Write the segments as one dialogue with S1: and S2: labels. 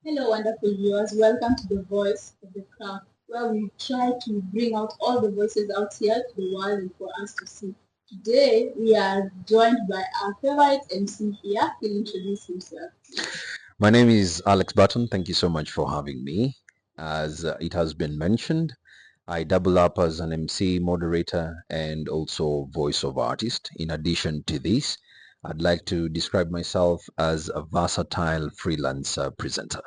S1: Hello, wonderful viewers. Welcome to the Voice of the Crowd, where we try to bring out all the voices out here to the world and for us to see. Today, we are joined by our favorite MC here. He'll introduce himself.
S2: My name is Alex Button. Thank you so much for having me. As it has been mentioned, I double up as an MC, moderator, and also voiceover artist. In addition to this, I'd like to describe myself as a versatile freelance presenter.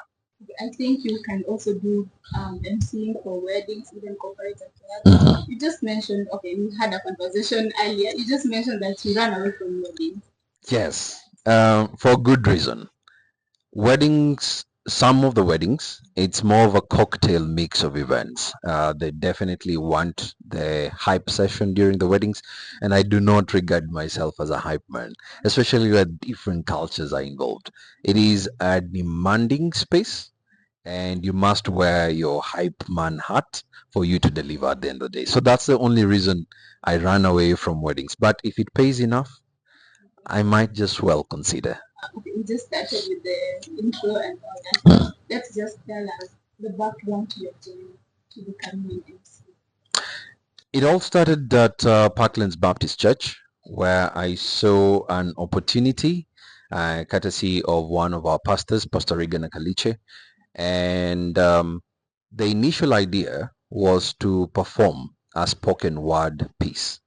S1: I think you can also do MCing for weddings, even corporate affairs.
S2: Mhm.
S1: You just mentioned, okay, we had a conversation earlier. You just mentioned that you ran away from weddings.
S2: Yes, for good reason. Weddings, some of the weddings, it's more of a cocktail mix of events. They definitely want the hype session during the weddings, and I do not regard myself as a hype man, especially where different cultures are involved. It is a demanding space, and you must wear your hype man hat for you to deliver at the end of the day. So that's the only reason I ran away from weddings. But if it pays enough, I might just well consider.
S1: Okay, we just started with the intro and all that. But let's just tell us the background to your journey to becoming an MC.
S2: It all started at Parklands Baptist Church, where I saw an opportunity, courtesy of one of our pastors, Pastor Regan Akaliche. And the initial idea was to perform a spoken word piece.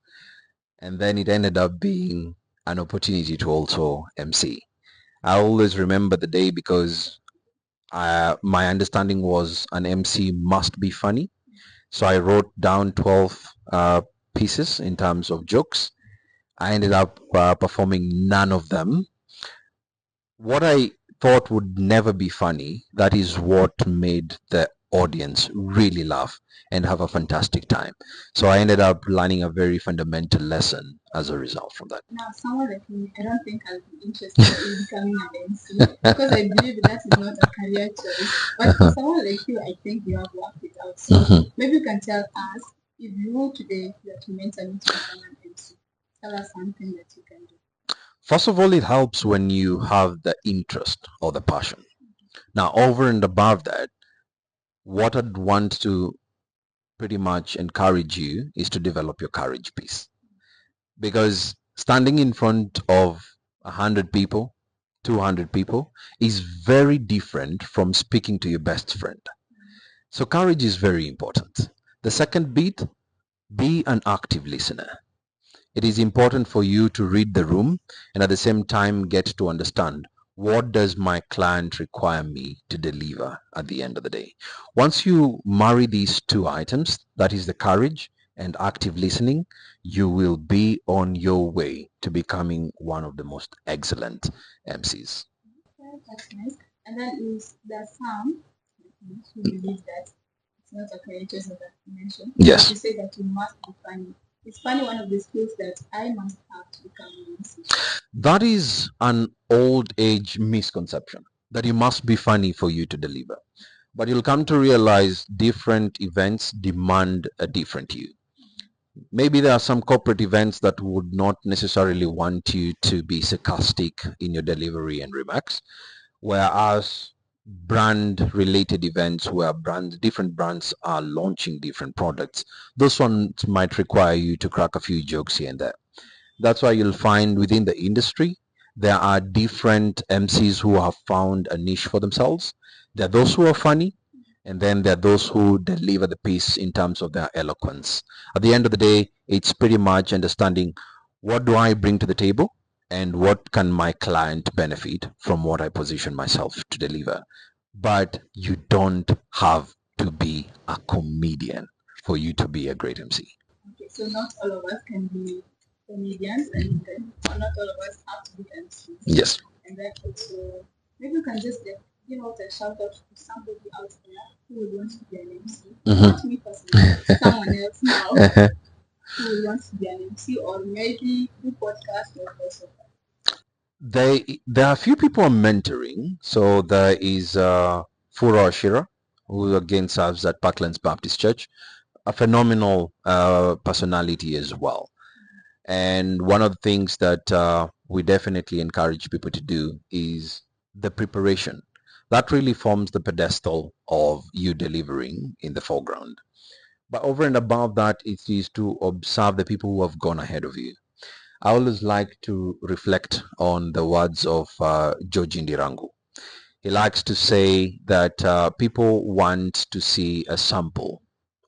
S2: And then it ended up being an opportunity to also MC. I always remember the day because my understanding was an MC must be funny. So I wrote down 12 pieces in terms of jokes. I ended up performing none of them. What I thought would never be funny, that is what made the audience really laugh and have a fantastic time. So I ended up learning a very fundamental lesson as a result from that.
S1: Now, someone like me, I don't think I'll be interested in becoming an MC because I believe that is not a career choice. But for someone like you, I think you have worked it out. So maybe you can tell us if you today were to mentor me to become an MC. Tell us something that you can do.
S2: First of all, it helps when you have the interest or the passion. Now, over and above that, what I'd want to pretty much encourage you is to develop your courage piece. Because standing in front of 100 people, 200 people is very different from speaking to your best friend. So courage is very important. The second bit, be an active listener. It is important for you to read the room and at the same time get to understand what does my client require me to deliver at the end of the day. Once you marry these two items, that is the courage and active listening, you will be on your way to becoming one of the most excellent MCs.
S1: Okay, that's nice. And then is the some who believe that it's not a career choice as I mentioned. But
S2: Yes.
S1: you say that you must be funny. Is funny one of the skills that I must have to become an MC?
S2: That is an old age misconception that you must be funny for you to deliver. But you'll come to realize different events demand a different you. Maybe there are some corporate events that would not necessarily want you to be sarcastic in your delivery and remarks, whereas brand related events where different brands are launching different products, those ones might require you to crack a few jokes here and there. That's why you'll find within the industry there are different MCs who have found a niche for themselves. There are those who are funny, and then there are those who deliver the piece in terms of their eloquence. At the end of the day, it's pretty much understanding what do I bring to the table and what can my client benefit from what I position myself to deliver. But you don't have to be a comedian for you to be a great MC.
S1: Okay, so not all of us can be comedians, and not all of us have to be MCs.
S2: Yes.
S1: And that also, maybe you can just give out a shout out to somebody out there who would want to be an MC. Not me personally, someone else now who would want to be an MC, or maybe do podcast or also.
S2: There are a few people I'm mentoring. So there is Furo Ashira, who again serves at Parklands Baptist Church, a phenomenal personality as well. And one of the things that we definitely encourage people to do is the preparation. That really forms the pedestal of you delivering in the foreground. But over and above that, it is to observe the people who have gone ahead of you. I always like to reflect on the words of George Indirangu. He likes to say that people want to see a sample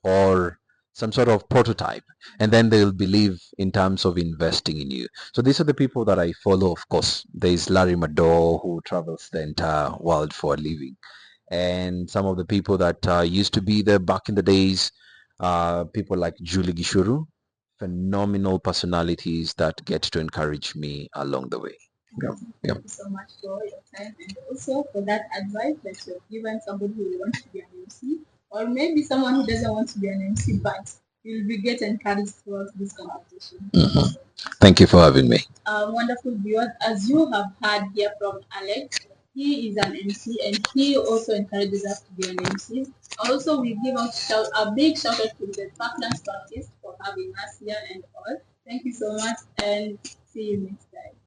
S2: or some sort of prototype, and then they'll believe in terms of investing in you. So these are the people that I follow. Of course, there's Larry Madowo, who travels the entire world for a living, and some of the people that used to be there back in the days, people like Julie Gishuru, phenomenal personalities that get to encourage me along the way. Yeah.
S1: Thank you so much for your time and also for that advice that you've given somebody who wants to be an MC, or maybe someone who doesn't want to be an MC, but you'll be get encouraged throughout this conversation.
S2: Mhm. Thank you for having me.
S1: Wonderful viewers, as you have heard here from Alex, he is an MC and he also encourages us to be an MC. Also, we give a big shout out to the Parklands Baptist for having us here and all. Thank you so much and see you next.